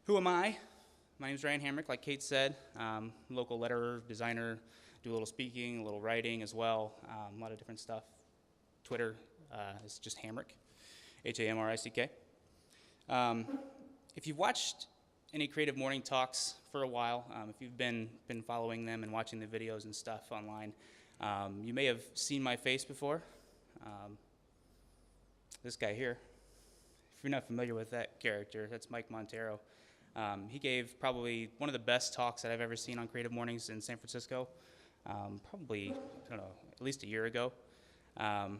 Who am I? My name is Ryan Hamrick, like Kate said. Local letterer, designer, do a little speaking, a little writing as well, a lot of different stuff. Twitter is just Hamrick, Hamrick. If you've watched any Creative Morning Talks for a while, if you've been following them and watching the videos and stuff online, you may have seen my face before. This guy here. If you're not familiar with that character, that's Mike Montero. He gave probably one of the best talks that I've ever seen on Creative Mornings in San Francisco, probably, I don't know, at least a year ago. But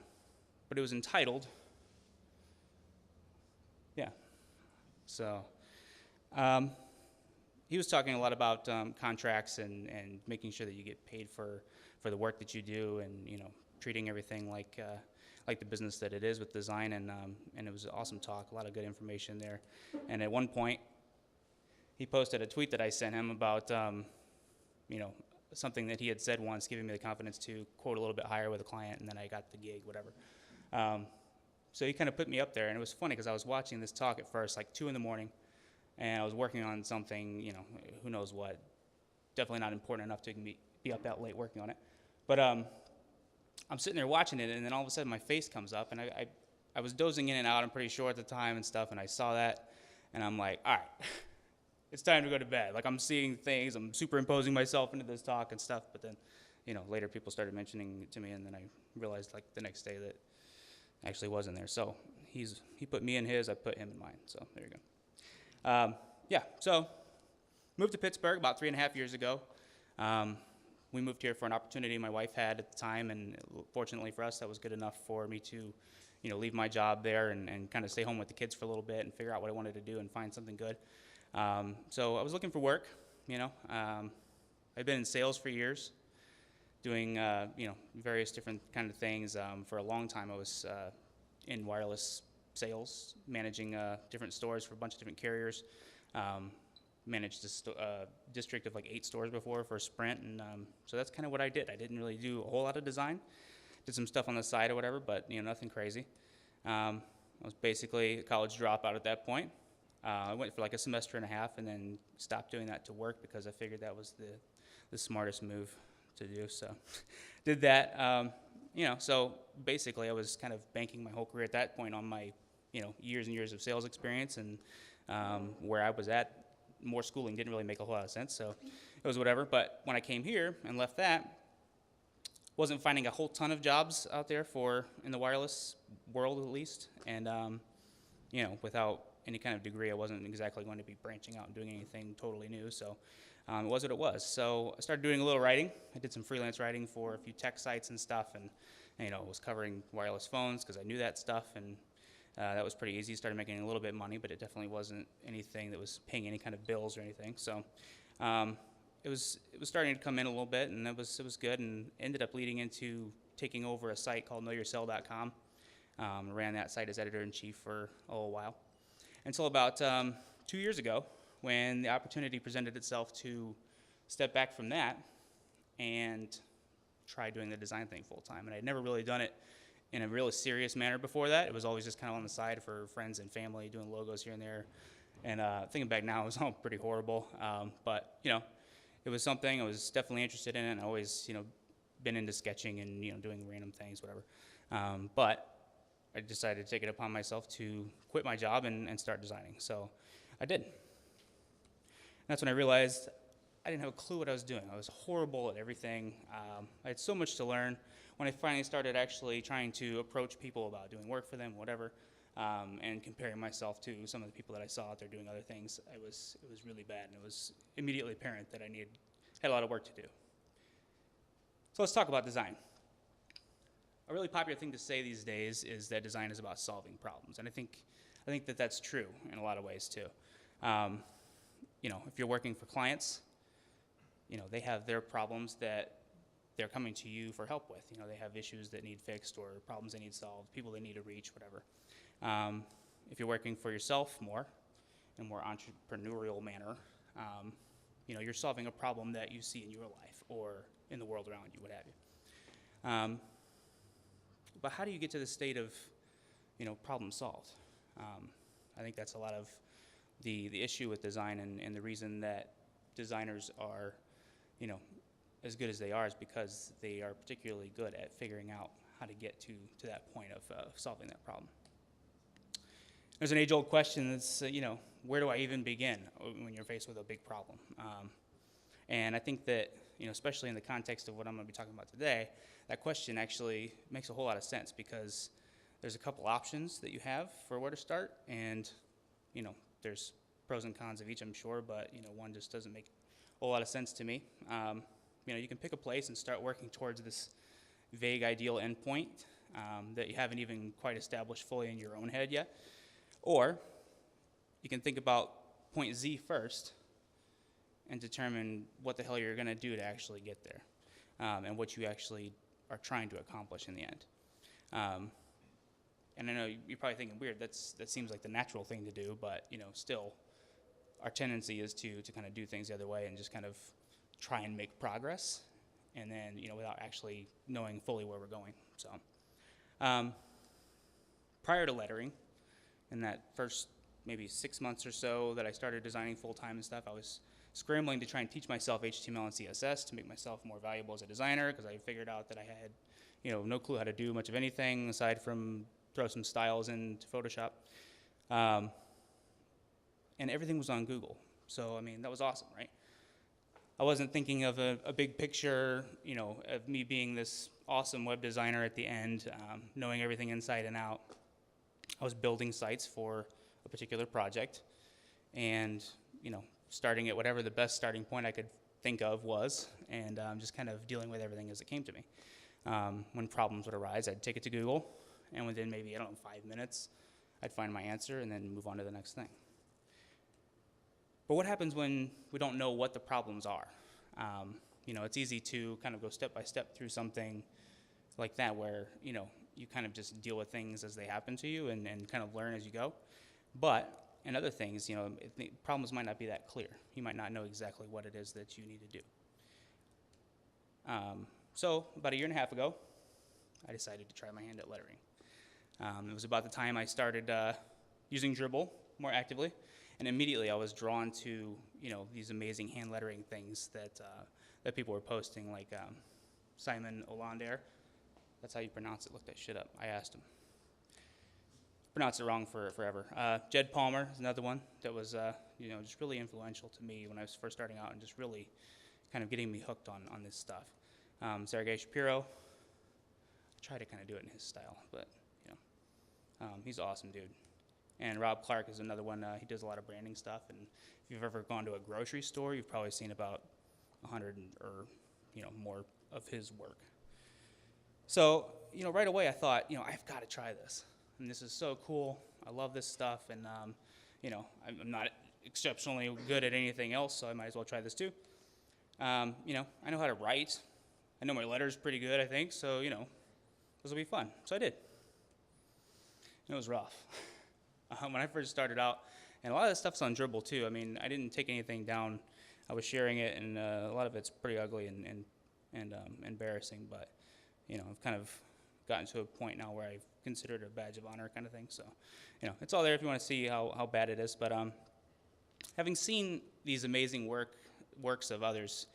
it was entitled, he was talking a lot about contracts and making sure that you get paid for the work that you do, and treating everything like the business that it is with design, and it was an awesome talk, a lot of good information there. And at one point, he posted a tweet that I sent him about, something that he had said once, giving me the confidence to quote a little bit higher with a client, and then I got the gig, whatever. So he kind of put me up there, and it was funny because I was watching this talk at first, like 2 in the morning, and I was working on something, who knows what, definitely not important enough to be up that late working on it. But I'm sitting there watching it, and then all of a sudden my face comes up, and I was dozing in and out, I'm pretty sure at the time and stuff, and I saw that, and I'm like, all right. It's time to go to bed. Like, I'm seeing things, I'm superimposing myself into this talk and stuff, but then, later people started mentioning it to me, and then I realized, like, the next day that I actually wasn't there. So he put me in his, I put him in mine, so there you go. So moved to Pittsburgh about 3.5 years ago. We moved here for an opportunity my wife had at the time, and fortunately for us, that was good enough for me to, leave my job there and kind of stay home with the kids for a little bit and figure out what I wanted to do and find something good. So I was looking for work, I'd been in sales for years, doing, various different kind of things. For a long time, I was in wireless sales, managing different stores for a bunch of different carriers. Managed a district of like 8 stores before for Sprint, and so that's kind of what I did. I didn't really do a whole lot of design. Did some stuff on the side or whatever, but nothing crazy. I was basically a college dropout at that point. I went for like a semester and a half and then stopped doing that to work because I figured that was the smartest move to do. So did that. So basically I was kind of banking my whole career at that point on my years and years of sales experience, and where I was at, more schooling didn't really make a whole lot of sense, so it was whatever. But when I came here and left that, wasn't finding a whole ton of jobs out there in the wireless world at least, and without any kind of degree, I wasn't exactly going to be branching out and doing anything totally new, so it was what it was. So I started doing a little writing. I did some freelance writing for a few tech sites and stuff, and was covering wireless phones because I knew that stuff, and that was pretty easy. Started making a little bit of money, but it definitely wasn't anything that was paying any kind of bills or anything. So it was starting to come in a little bit, and it was good, and ended up leading into taking over a site called KnowYourSell.com. Ran that site as editor-in-chief for a little while, until about 2 years ago, when the opportunity presented itself to step back from that and try doing the design thing full time. And I'd never really done it in a really serious manner before that. It was always just kind of on the side for friends and family, doing logos here and there. And thinking back now, it was all pretty horrible. But it was something I was definitely interested in, and I always been into sketching and doing random things, whatever. But I decided to take it upon myself to quit my job and start designing. So I did. And that's when I realized I didn't have a clue what I was doing. I was horrible at everything. I had so much to learn. When I finally started actually trying to approach people about doing work for them, whatever, and comparing myself to some of the people that I saw out there doing other things, it was really bad, and it was immediately apparent that I had a lot of work to do. So let's talk about design. A really popular thing to say these days is that design is about solving problems, and I think I think that that's true in a lot of ways too. If you're working for clients, they have their problems that they're coming to you for help with. They have issues that need fixed or problems they need solved, people they need to reach, whatever. If you're working for yourself more, in a more entrepreneurial manner, you're solving a problem that you see in your life or in the world around you, what have you. But how do you get to the state of, problem solved? I think that's a lot of the issue with design, and the reason that designers are, as good as they are is because they are particularly good at figuring out how to get to that point of solving that problem. There's an age-old question that's, where do I even begin when you're faced with a big problem? And I think that, especially in the context of what I'm going to be talking about today, that question actually makes a whole lot of sense, because there's a couple options that you have for where to start, and, there's pros and cons of each, I'm sure, but, one just doesn't make a whole lot of sense to me. You can pick a place and start working towards this vague ideal endpoint that you haven't even quite established fully in your own head yet. Or you can think about point Z first and determine what the hell you're going to do to actually get there, and what you actually are trying to accomplish in the end. And I know you're probably thinking, weird, that seems like the natural thing to do, but still, our tendency is to kind of do things the other way and just kind of try and make progress, and then without actually knowing fully where we're going. So, prior to lettering, in that first maybe 6 months or so that I started designing full-time and stuff, I was scrambling to try and teach myself HTML and CSS to make myself more valuable as a designer, because I figured out that I had no clue how to do much of anything aside from throw some styles into Photoshop. And everything was on Google. So, that was awesome, right? I wasn't thinking of a big picture, of me being this awesome web designer at the end, knowing everything inside and out. I was building sites for a particular project, and, starting at whatever the best starting point I could think of was, and just kind of dealing with everything as it came to me. When problems would arise, I'd take it to Google, and within maybe, 5 minutes, I'd find my answer and then move on to the next thing. But what happens when we don't know what the problems are? It's easy to kind of go step by step through something like that, where, you kind of just deal with things as they happen to you and kind of learn as you go. But in other things, problems might not be that clear. You might not know exactly what it is that you need to do. So about a year and a half ago, I decided to try my hand at lettering. It was about the time I started using Dribbble more actively, and immediately I was drawn to these amazing hand lettering things that people were posting, like Simon Olander. That's how you pronounce it. Look that shit up. I asked him. Pronounced it wrong forever. Jed Palmer is another one that was just really influential to me when I was first starting out, and just really kind of getting me hooked on this stuff. Sergey Shapiro. I try to kind of do it in his style, but he's an awesome dude. And Rob Clark is another one. He does a lot of branding stuff, and if you've ever gone to a grocery store, you've probably seen about 100 or more of his work. So right away I thought, I've got to try this, and this is so cool. I love this stuff, and I'm not exceptionally good at anything else, so I might as well try this too. I know how to write. I know my letters pretty good, I think. So this will be fun. So I did. It was rough. When I first started out, and a lot of this stuff's on Dribbble too. I didn't take anything down. I was sharing it, and a lot of it's pretty ugly and embarrassing. But I've kind of gotten to a point now where I consider it a badge of honor kind of thing. So it's all there if you want to see how bad it is. But having seen these amazing works of others,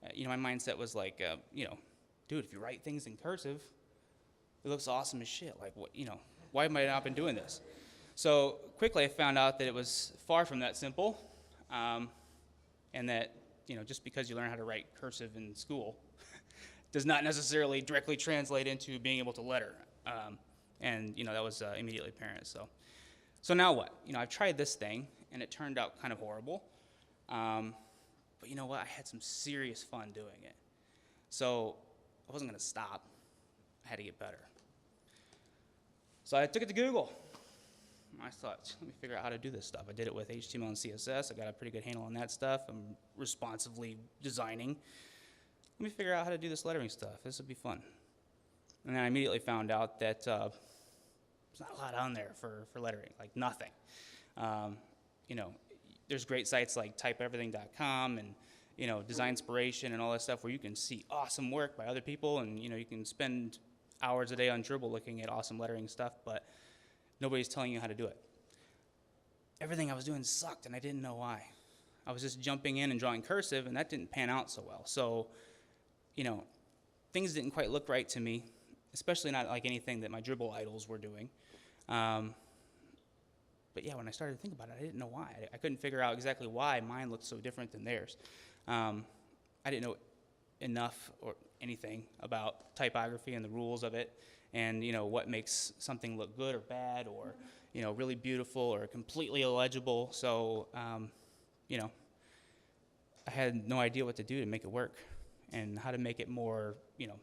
my mindset was like, dude, if you write things in cursive, it looks awesome as shit. Like, what, why have I not been doing this? So quickly I found out that it was far from that simple, and that, just because you learn how to write cursive in school does not necessarily directly translate into being able to letter. And that was immediately apparent. So now what? I've tried this thing, and it turned out kind of horrible. But you know what? I had some serious fun doing it. So I wasn't going to stop. I had to get better. So I took it to Google. I thought, let me figure out how to do this stuff. I did it with HTML and CSS. I got a pretty good handle on that stuff. I'm responsively designing. Let me figure out how to do this lettering stuff. This would be fun. And then I immediately found out that there's not a lot on there for lettering, like nothing. You know, there's great sites like typeeverything.com and, you know, Designspiration and all that stuff where you can see awesome work by other people, and, you know, you can spend hours a day on Dribble looking at awesome lettering stuff, but nobody's telling you how to do it. Everything I was doing sucked, and I didn't know why. I was just jumping in and drawing cursive, and that didn't pan out so well. So, you know, things didn't quite look right to me, especially not like anything that my Dribble idols were doing. But yeah, when I started to think about it, I didn't know why. I couldn't figure out exactly why mine looked so different than theirs. I didn't know enough or anything about typography and the rules of it, and, you know, what makes something look good or bad, or, you know, really beautiful or completely illegible. So, you know, I had no idea what to do to make it work and how to make it more, you know,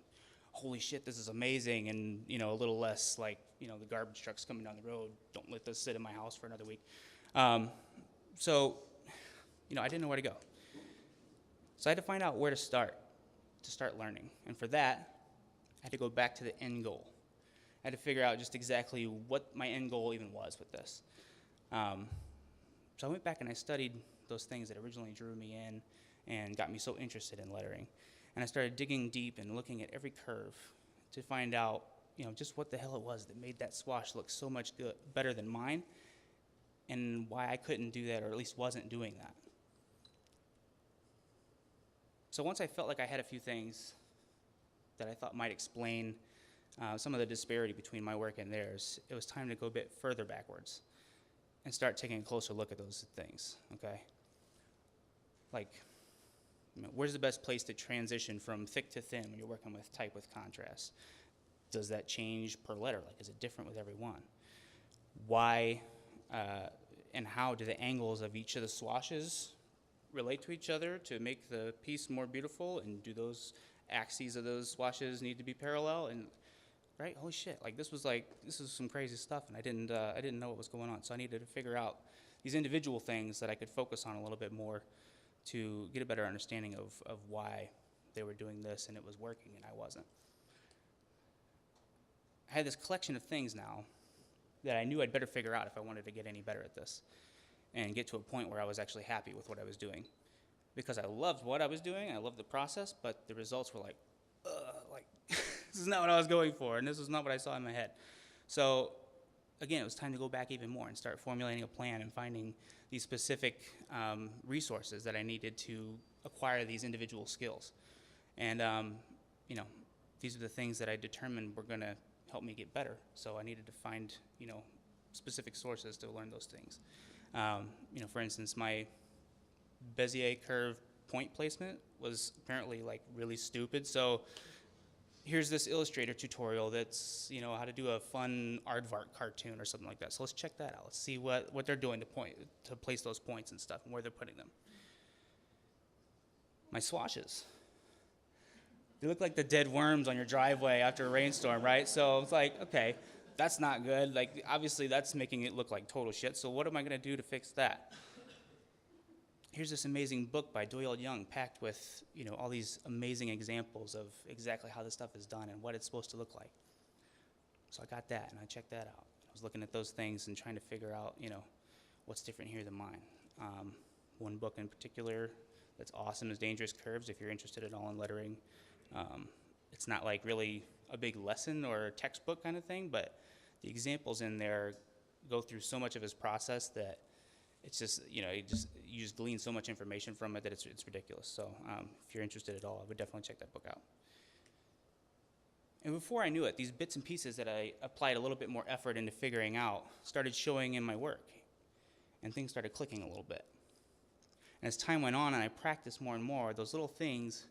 holy shit, this is amazing, and, you know, a little less like, you know, the garbage truck's coming down the road, don't let this sit in my house for another week. So, you know, I didn't know where to go. So I had to find out where to start learning. And for that, I had to go back to the end goal. I had to figure out just exactly what my end goal even was with this. So I went back and I studied those things that originally drew me in and got me so interested in lettering. And I started digging deep and looking at every curve to find out, you know, just what the hell it was that made that swash look so much better than mine, and why I couldn't do that, or at least wasn't doing that. So once I felt like I had a few things that I thought might explain some of the disparity between my work and theirs, it was time to go a bit further backwards and start taking a closer look at those things, okay? Like, you know, where's the best place to transition from thick to thin when you're working with type with contrast? Does that change per letter? Like, is it different with every one? Why and how do the angles of each of the swashes relate to each other to make the piece more beautiful? And do those axes of those swashes need to be parallel? And right, holy shit! Like, this is some crazy stuff, and I didn't know what was going on. So I needed to figure out these individual things that I could focus on a little bit more to get a better understanding of why they were doing this and it was working and I wasn't. I had this collection of things now that I knew I'd better figure out if I wanted to get any better at this and get to a point where I was actually happy with what I was doing. Because I loved what I was doing, I loved the process, but the results were like, this is not what I was going for, and this is not what I saw in my head. So again, it was time to go back even more and start formulating a plan and finding these specific resources that I needed to acquire these individual skills. And you know, these are the things that I determined were going to help me get better. So I needed to find, you know, specific sources to learn those things. You know, for instance, my Bezier curve point placement was apparently like really stupid. So here's this Illustrator tutorial that's, you know, how to do a fun aardvark cartoon or something like that. So let's check that out. Let's see what they're doing to place those points and stuff and where they're putting them. My swashes. They look like the dead worms on your driveway after a rainstorm, right? So it's like, okay, that's not good. Like, obviously that's making it look like total shit. So what am I gonna do to fix that? Here's this amazing book by Doyle Young packed with, you know, all these amazing examples of exactly how this stuff is done and what it's supposed to look like. So I got that and I checked that out. I was looking at those things and trying to figure out, you know, what's different here than mine. One book in particular that's awesome is Dangerous Curves, if you're interested at all in lettering. It's not like really a big lesson or textbook kind of thing, but the examples in there go through so much of his process that it's just, you know, you just glean so much information from it that it's ridiculous. So if you're interested at all, I would definitely check that book out. And before I knew it, these bits and pieces that I applied a little bit more effort into figuring out started showing in my work, and things started clicking a little bit. And as time went on and I practiced more and more, those little things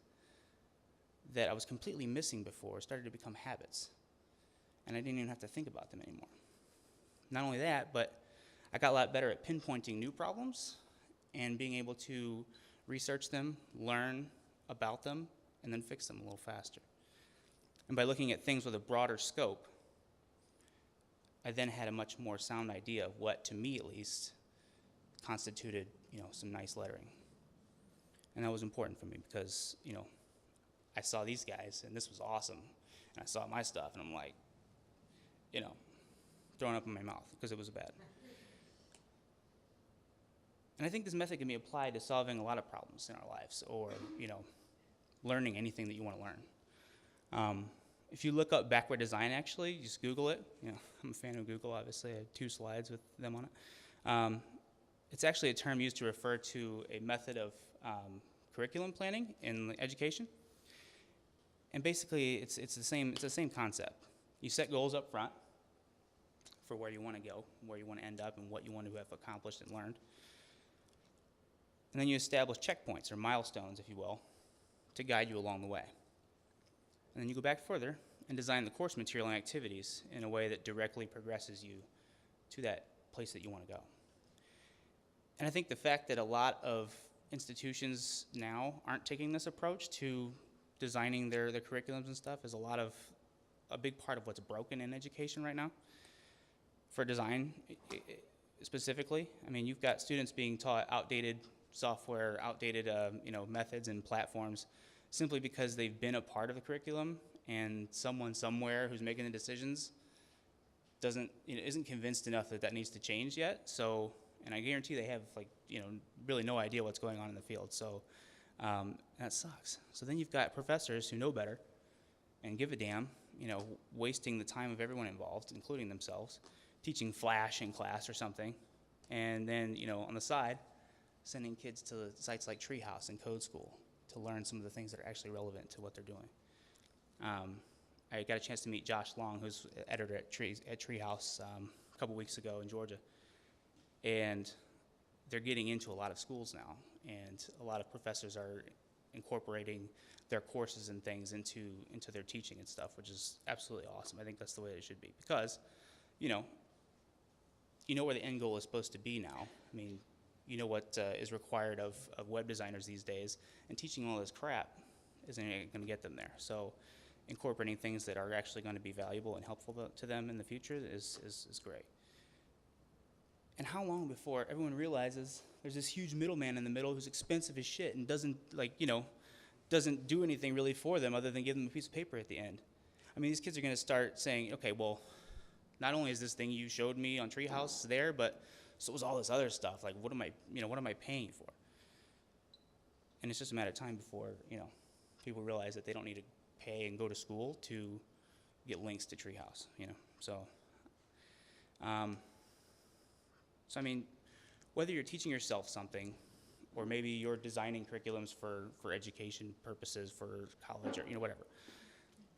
that I was completely missing before started to become habits. And I didn't even have to think about them anymore. Not only that, but I got a lot better at pinpointing new problems and being able to research them, learn about them, and then fix them a little faster. And by looking at things with a broader scope, I then had a much more sound idea of what, to me at least, constituted, some nice lettering. And that was important for me because, I saw these guys, and this was awesome. And I saw my stuff, and I'm like, throwing up in my mouth because it was bad. And I think this method can be applied to solving a lot of problems in our lives, or, learning anything that you want to learn. If you look up backward design, actually, just Google it. I'm a fan of Google, obviously. I have 2 slides with them on it. It's actually a term used to refer to a method of curriculum planning in education. And basically, it's the same concept. You set goals up front for where you want to go, where you want to end up, and what you want to have accomplished and learned. And then you establish checkpoints, or milestones, if you will, to guide you along the way. And then you go back further and design the course material and activities in a way that directly progresses you to that place that you want to go. And I think the fact that a lot of institutions now aren't taking this approach to designing their curriculums and stuff is a big part of what's broken in education right now. For design specifically, I mean, you've got students being taught outdated software, outdated methods and platforms simply because they've been a part of the curriculum, and someone somewhere who's making the decisions isn't convinced enough that needs to change yet. So, and I guarantee they have really no idea what's going on in the field. So that sucks. So then you've got professors who know better and give a damn, wasting the time of everyone involved, including themselves, teaching Flash in class or something, and then on the side, sending kids to sites like Treehouse and Code School to learn some of the things that are actually relevant to what they're doing. I got a chance to meet Josh Long, who's editor at Treehouse a couple weeks ago in Georgia. And they're getting into a lot of schools now, and a lot of professors are incorporating their courses and things into their teaching and stuff, which is absolutely awesome. I think that's the way it should be, because, you know where the end goal is supposed to be now. I mean, what is required of web designers these days, and teaching all this crap isn't going to get them there. So incorporating things that are actually going to be valuable and helpful to them in the future is great. And how long before everyone realizes there's this huge middleman in the middle who's expensive as shit and doesn't do anything really for them other than give them a piece of paper at the end? I mean, these kids are going to start saying, okay, well, not only is this thing you showed me on Treehouse there, but so was all this other stuff. Like, what am I paying for? And it's just a matter of time before, people realize that they don't need to pay and go to school to get links to Treehouse, So, I mean, whether you're teaching yourself something, or maybe you're designing curriculums for education purposes, for college, or whatever,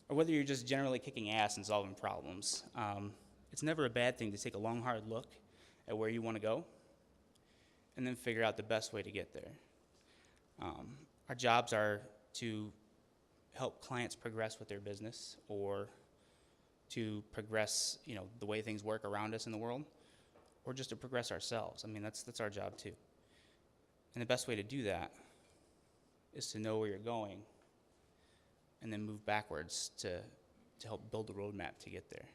or whether you're just generally kicking ass and solving problems, it's never a bad thing to take a long, hard look at where you want to go, and then figure out the best way to get there. Our jobs are to help clients progress with their business, or to progress, the way things work around us in the world, or just to progress ourselves. I mean, that's our job too. And the best way to do that is to know where you're going, and then move backwards to help build the roadmap to get there.